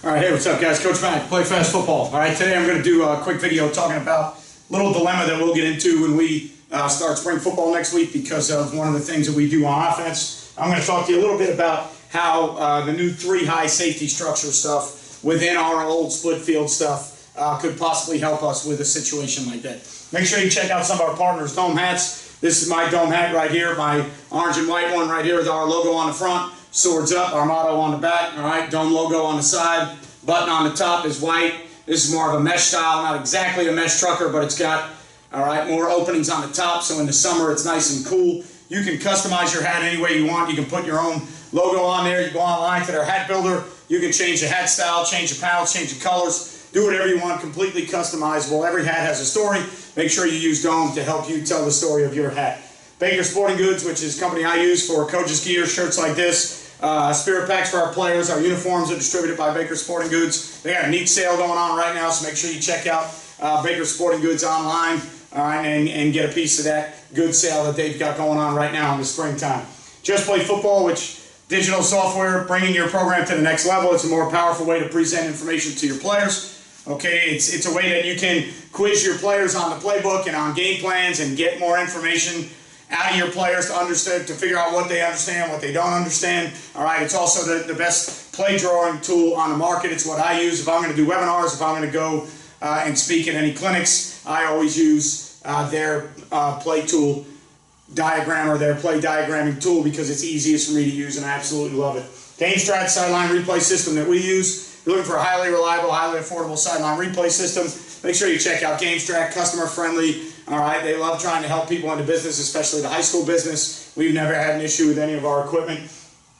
All right, hey, what's up, guys? Coach Matt, Play Fast Football. All right, today I'm going to do a quick video talking about a little dilemma that we'll get into when we start spring football next week because of one of the things that we do on offense. I'm going to talk to you a little bit about how the new 3-high safety structure stuff within our old split field stuff could possibly help us with a situation like that. Make sure you check out some of our partners' dome hats. This is my dome hat right here, my orange and white one right here with our logo on the front. Swords up, our motto on the back, all right, dome logo on the side, button on the top is white. This is more of a mesh style, not exactly a mesh trucker, but it's got, all right, more openings on the top, so in the summer it's nice and cool. You can customize your hat any way you want. You can put your own logo on there. You go online to their hat builder. You can change the hat style, change the panels, change the colors, do whatever you want, completely customizable. Every hat has a story. Make sure you use Dome to help you tell the story of your hat. Baker Sporting Goods, which is a company I use for coaches' gear, shirts like this. Spirit packs for our players. Our uniforms are distributed by Baker Sporting Goods. They got a neat sale going on right now, so make sure you check out Baker Sporting Goods online, all right, and get a piece of that good sale that they've got going on right now in the springtime. Just Play Football, which digital software, bringing your program to the next level. It's a more powerful way to present information to your players. Okay, it's a way that you can quiz your players on the playbook and on game plans and get more information out of your players to understand, to figure out what they understand, what they don't understand. All right, it's also the best play drawing tool on the market. It's what I use if I'm going to do webinars, if I'm going to go and speak at any clinics. I always use their play tool diagram or their play diagramming tool because it's easiest for me to use and I absolutely love it. GameStrat sideline replay system that we use. If you're looking for a highly reliable, highly affordable sideline replay system, make sure you check out GameStrat, customer friendly. All right, they love trying to help people into business, especially the high school business. We've never had an issue with any of our equipment.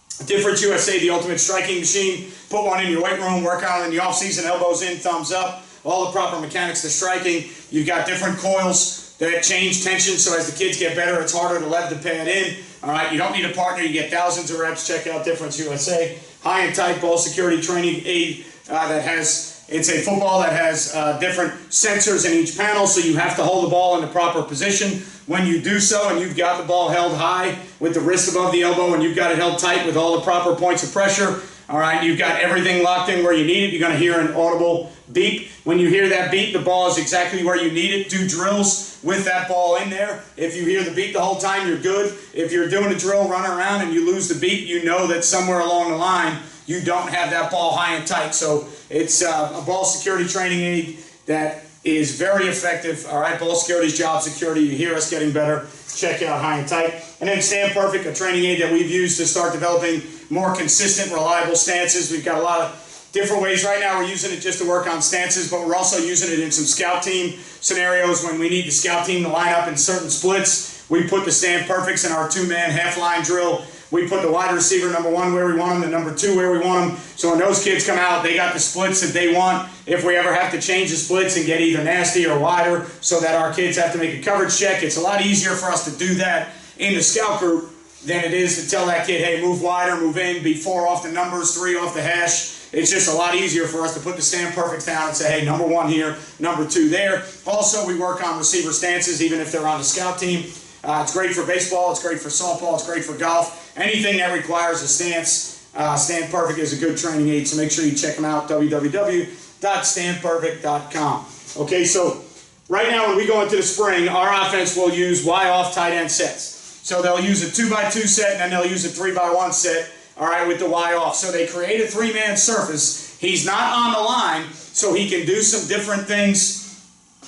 DifferenceUSA, the ultimate striking machine. Put one in your weight room, work on it in the off season, elbows in, thumbs up. All the proper mechanics to striking. You've got different coils that change tension, so as the kids get better, it's harder to lev the pad in. All right, you don't need a partner. You get thousands of reps. Check out DifferenceUSA. HighandTight ball security training aid that has. It's a football that has different sensors in each panel, so you have to hold the ball in the proper position. When you do so, and you've got the ball held high with the wrist above the elbow, and you've got it held tight with all the proper points of pressure, all right, you've got everything locked in where you need it. You're going to hear an audible beep. When you hear that beep, the ball is exactly where you need it. Do drills with that ball in there. If you hear the beep the whole time, you're good. If you're doing a drill, run around, and you lose the beep, you know that somewhere along the line, you don't have that ball high and tight. So it's a ball security training aid that is very effective. All right, ball security is job security. You hear us getting better. Check out HighandTight. And then StandPerfect, a training aid that we've used to start developing more consistent, reliable stances. We've got a lot of different ways. Right now we're using it just to work on stances, but we're also using it in some scout team scenarios when we need the scout team to line up in certain splits. We put the StandPerfects in our 2-man half-line drill. We put the wide receiver number 1 where we want them, the number 2 where we want them. So when those kids come out, they got the splits that they want. If we ever have to change the splits and get either nasty or wider so that our kids have to make a coverage check, it's a lot easier for us to do that in the scout group than it is to tell that kid, hey, move wider, move in, be 4 off the numbers, 3 off the hash. It's just a lot easier for us to put the StandPerfect down and say, hey, number 1 here, number 2 there. Also, we work on receiver stances even if they're on the scout team. It's great for baseball, it's great for softball, it's great for golf. Anything that requires a stance, StandPerfect is a good training aid, so make sure you check them out, www.standperfect.com. Okay, so right now when we go into the spring, our offense will use Y-off tight end sets. So they'll use a 2x2 set and then they'll use a 3x1 set, all right, with the Y-off. So they create a 3-man surface. He's not on the line, so he can do some different things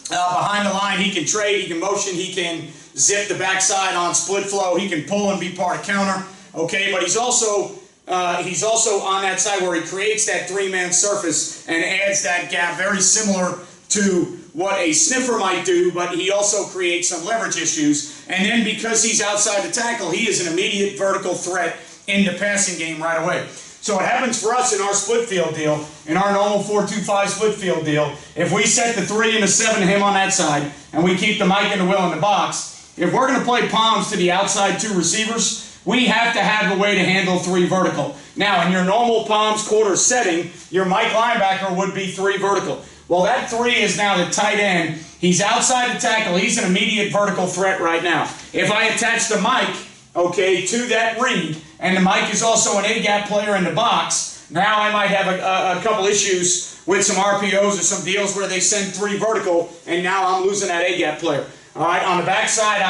behind the line. He can trade, he can motion, he can zip the backside on split flow. He can pull and be part of counter. Okay, but he's also on that side where he creates that 3-man surface and adds that gap, very similar to what a sniffer might do, but he also creates some leverage issues. And then because he's outside the tackle, he is an immediate vertical threat in the passing game right away. So what happens for us in our split field deal, in our normal 4-2-5 split field deal, if we set the 3 and the 7 to him on that side, and we keep the Mike and the Will in the box, if we're going to play palms to the outside 2 receivers, we have to have a way to handle 3 vertical. Now, in your normal palms quarter setting, your Mike linebacker would be 3 vertical. Well, that 3 is now the tight end. He's outside the tackle. He's an immediate vertical threat right now. If I attach the Mike, okay, to that read, and the Mike is also an A-gap player in the box, Now I might have a couple issues with some RPOs or some deals where they send 3 vertical, and now I'm losing that A-gap player. All right, on the backside,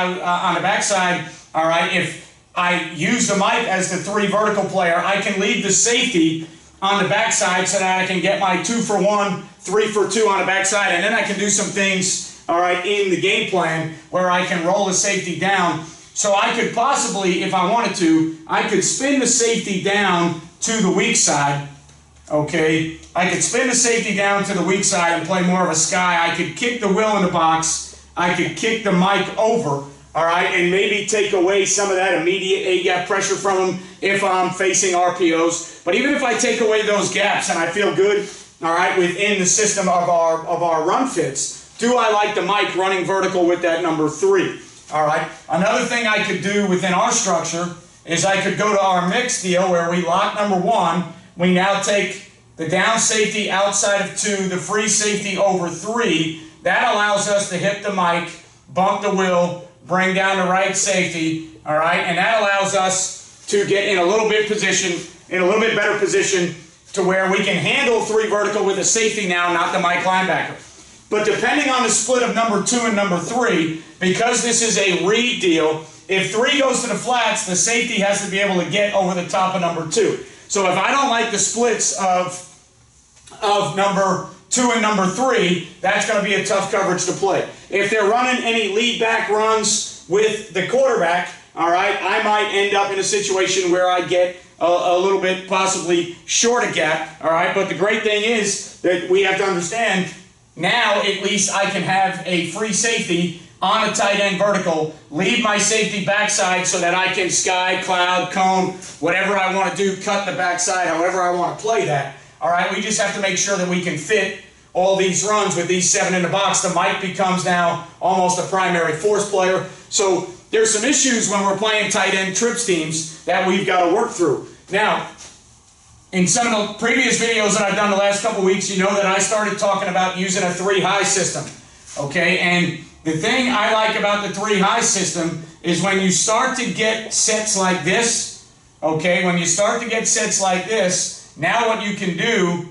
all right, if I use the Mike as the 3 vertical player, I can leave the safety on the backside so that I can get my 2 for 1, 3 for 2 on the backside, and then I can do some things, all right, in the game plan where I can roll the safety down. So I could possibly, if I wanted to, I could spin the safety down to the weak side, okay? I could spin the safety down to the weak side and play more of a sky. I could kick the Will in the box. I could kick the Mike over, all right, and maybe take away some of that immediate A-gap pressure from him if I'm facing RPOs. But even if I take away those gaps and I feel good, all right, within the system of our run fits, do I like the Mike running vertical with that number 3? All right. Another thing I could do within our structure is I could go to our mix deal where we lock number 1. We now take the down safety outside of 2, the free safety over 3. That allows us to hit the Mike, bump the Will, bring down the right safety. All right. And that allows us to get in a little bit better position to where we can handle 3 vertical with a safety now, not the Mike linebacker. But depending on the split of number 2 and number 3, because this is a read deal, if 3 goes to the flats, the safety has to be able to get over the top of number 2. So if I don't like the splits of number 2 and number 3, that's going to be a tough coverage to play. If they're running any lead back runs with the quarterback, all right, I might end up in a situation where I get a little bit possibly short a gap, all right? But the great thing is that we have to understand now at least I can have a free safety on a tight end vertical, leave my safety backside so that I can sky, cloud, cone, whatever I want to do, cut the backside, however I want to play that. All right, we just have to make sure that we can fit all these runs with these 7 in the box. The Mike becomes now almost a primary force player. So there's some issues when we're playing tight end trips teams that we've got to work through. Now, in some of the previous videos that I've done the last couple weeks, you know that I started talking about using a 3 high system, okay? And the thing I like about the 3 high system is when you start to get sets like this, okay? When you start to get sets like this, now what you can do,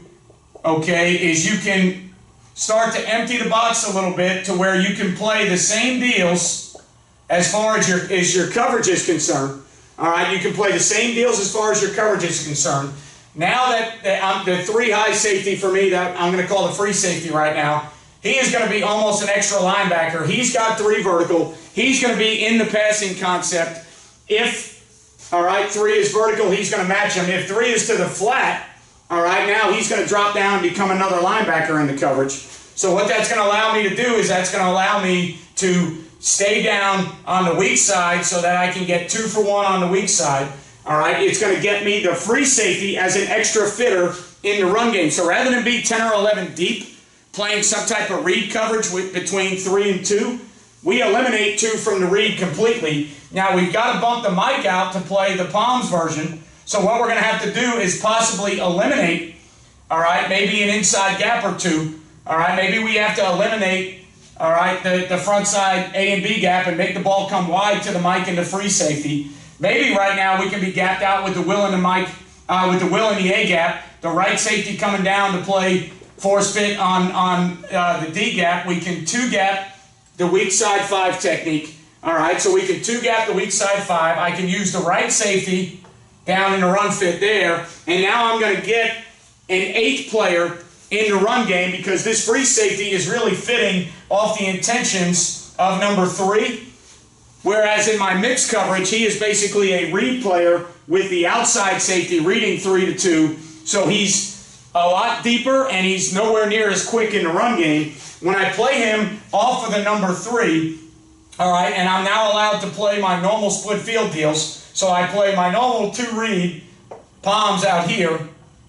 okay, is you can start to empty the box a little bit to where you can play the same deals as far as your coverage is concerned. All right, you can play the same deals as far as your coverage is concerned. Now that the 3 high safety for me, that I'm going to call the free safety right now, he is going to be almost an extra linebacker. He's got 3 vertical. He's going to be in the passing concept. If, all right, 3 is vertical, he's going to match him. If 3 is to the flat, all right, now he's going to drop down and become another linebacker in the coverage. So what that's going to allow me to do is that's going to allow me to stay down on the weak side so that I can get 2 for 1 on the weak side. All right, it's going to get me the free safety as an extra fitter in the run game. So rather than be 10 or 11 deep, playing some type of read coverage between 3 and 2, we eliminate 2 from the read completely. Now we've got to bump the Mike out to play the Palms version. So what we're going to have to do is possibly eliminate, all right, maybe an inside gap or 2. All right, maybe we have to eliminate, all right, the front side A and B gap and make the ball come wide to the Mike and the free safety. Maybe right now we can be gapped out with the Will and the Mike, with the Will and the A gap, the right safety coming down to play force fit on the D gap. We can 2 gap the weak side 5 technique. All right, so we can 2 gap the weak side 5. I can use the right safety down in the run fit there, and now I'm going to get an 8 player in the run game because this free safety is really fitting off the intentions of number 3. Whereas in my mix coverage, he is basically a read player with the outside safety reading 3 to 2. So he's a lot deeper and he's nowhere near as quick in the run game. When I play him off of the number 3, all right, and I'm now allowed to play my normal split field deals. So I play my normal 2 read palms out here.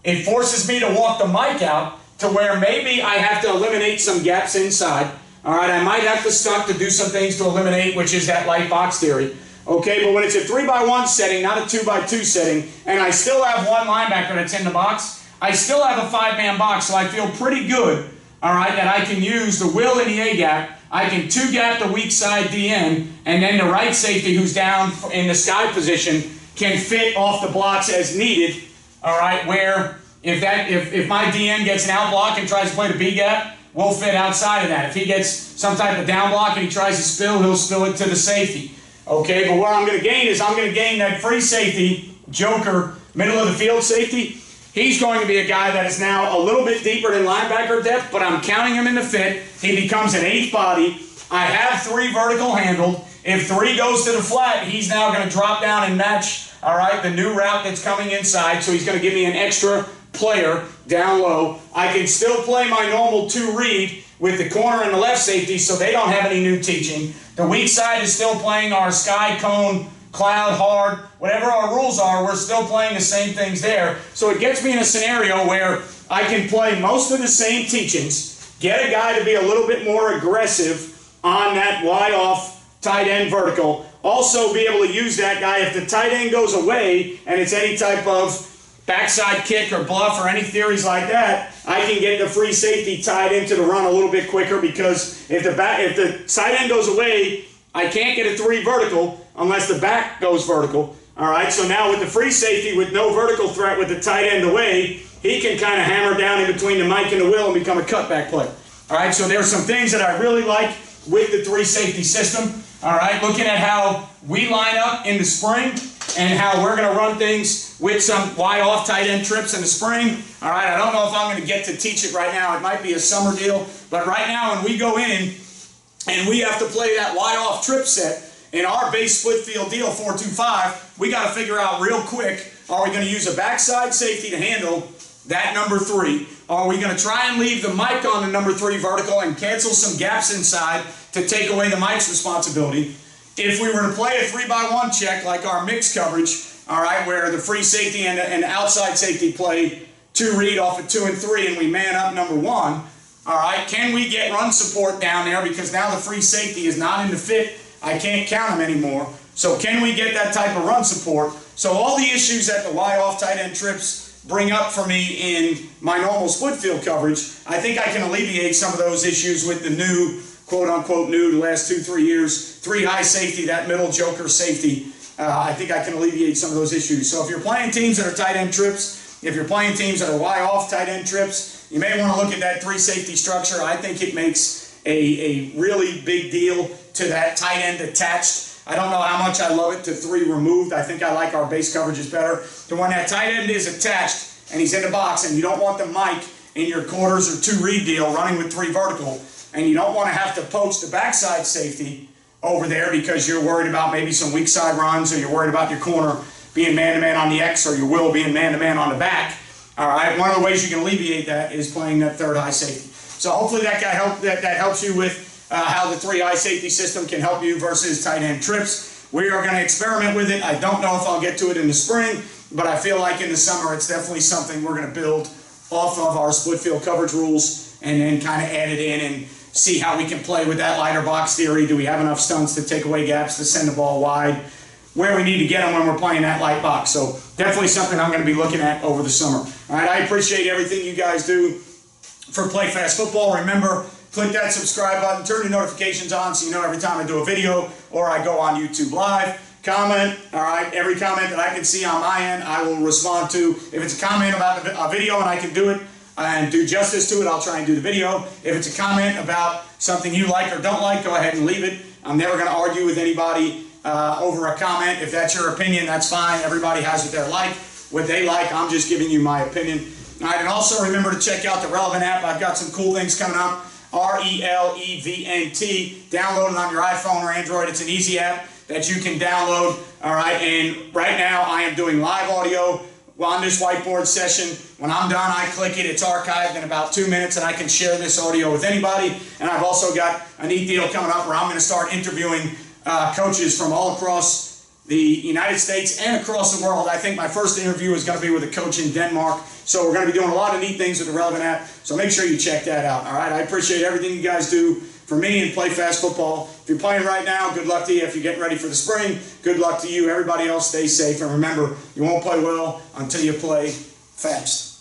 It forces me to walk the Mike out to where maybe I have to eliminate some gaps inside. All right, I might have to stuck to do some things to eliminate, which is that light box theory. Okay, but when it's a 3x1 setting, not a 2x2 setting, and I still have 1 linebacker that's in the box, I still have a 5-man box, so I feel pretty good, all right, that I can use the Will in the A gap. I can 2 gap the weak side DN, and then the right safety who's down in the sky position can fit off the blocks as needed, all right, where If my DN gets an out block and tries to play the B gap, we'll fit outside of that. If he gets some type of down block and he tries to spill, he'll spill it to the safety. Okay, but what I'm going to gain is I'm going to gain that free safety, joker, middle of the field safety. He's going to be a guy that is now a little bit deeper than linebacker depth, but I'm counting him in the fit. He becomes an 8th body. I have 3 vertical handled. If 3 goes to the flat, he's now going to drop down and match, all right, the new route that's coming inside. So he's going to give me an extra player down low. I can still play my normal 2 read with the corner and the left safety, so they don't have any new teaching. The weak side is still playing our sky, cone, cloud, hard, whatever our rules are, we're still playing the same things there. So it gets me in a scenario where I can play most of the same teachings, get a guy to be a little bit more aggressive on that wide off tight end vertical. Also be able to use that guy if the tight end goes away and it's any type of backside kick or bluff or any theories like that, I can get the free safety tied into the run a little bit quicker, because if the tight end goes away, I can't get a 3 vertical unless the back goes vertical. All right, so now with the free safety with no vertical threat with the tight end away, he can kind of hammer down in between the mic and the will and become a cutback player. All right, so there's some things that I really like with the 3 safety system. All right, looking at how we line up in the spring and how we're going to run things with some wide off tight end trips in the spring. All right, I don't know if I'm going to get to teach it right now. It might be a summer deal. But right now when we go in and we have to play that wide off trip set in our base split field deal 4-2-5, we got to figure out real quick, are we going to use a backside safety to handle that number 3? Are we going to try and leave the mic on the number 3 vertical and cancel some gaps inside to take away the mic's responsibility? If we were to play a 3-by-1 check like our mixed coverage, all right, where the free safety and the outside safety play 2 read off of 2 and 3 and we man up number 1, all right, can we get run support down there, because now the free safety is not in the fit, I can't count him anymore. So can we get that type of run support? So all the issues that the wide off tight end trips bring up for me in my normal split field coverage, I think I can alleviate some of those issues with the new, quote-unquote new, the last 2-3 years, 3 high safety, that middle joker safety. I think I can alleviate some of those issues. So if you're playing teams that are tight end trips, if you're playing teams that are wide off tight end trips, you may want to look at that 3 safety structure. I think it makes a really big deal to that tight end attached. I don't know how much I love it to 3 removed. I think I like our base coverages better. To when that tight end is attached and he's in the box and you don't want the mic in your quarters or 2 read deal running with 3 vertical, and you don't want to have to poach the backside safety over there because you're worried about maybe some weak side runs, or you're worried about your corner being man-to-man on the X, or your will being man-to-man on the back. All right, one of the ways you can alleviate that is playing that 3rd high safety. So hopefully that helps you with how the 3 high safety system can help you versus tight end trips. We are going to experiment with it. I don't know if I'll get to it in the spring, but I feel like in the summer it's definitely something we're going to build off of our split field coverage rules and then kind of add it in and see how we can play with that lighter box theory. Do we have enough stunts to take away gaps to send the ball wide? Where we need to get them when we're playing that light box. So definitely something I'm going to be looking at over the summer. All right, I appreciate everything you guys do for Play Fast Football. Remember, click that subscribe button, turn your notifications on so you know every time I do a video or I go on YouTube Live. Comment, all right, every comment that I can see on my end, I will respond to. If it's a comment about a video and I can do it and do justice to it, I'll try and do the video. If it's a comment about something you like or don't like, go ahead and leave it. I'm never going to argue with anybody over a comment. If that's your opinion, that's fine. Everybody has what they like. I'm just giving you my opinion. All right, and also remember to check out the Relevant app. I've got some cool things coming up. RELEVNT. Download it on your iPhone or Android. It's an easy app that you can download. All right, and right now I am doing live audio on this whiteboard session. When I'm done, I click it. It's archived in about 2 minutes, and I can share this audio with anybody. And I've also got a neat deal coming up where I'm going to start interviewing coaches from all across the United States and across the world. I think my first interview is going to be with a coach in Denmark. So we're going to be doing a lot of neat things with the Relevant app. So make sure you check that out. All right, I appreciate everything you guys do for me and Play Fast Football. If you're playing right now, good luck to you. If you're getting ready for the spring, good luck to you. Everybody else, stay safe. And remember, you won't play well until you play fast.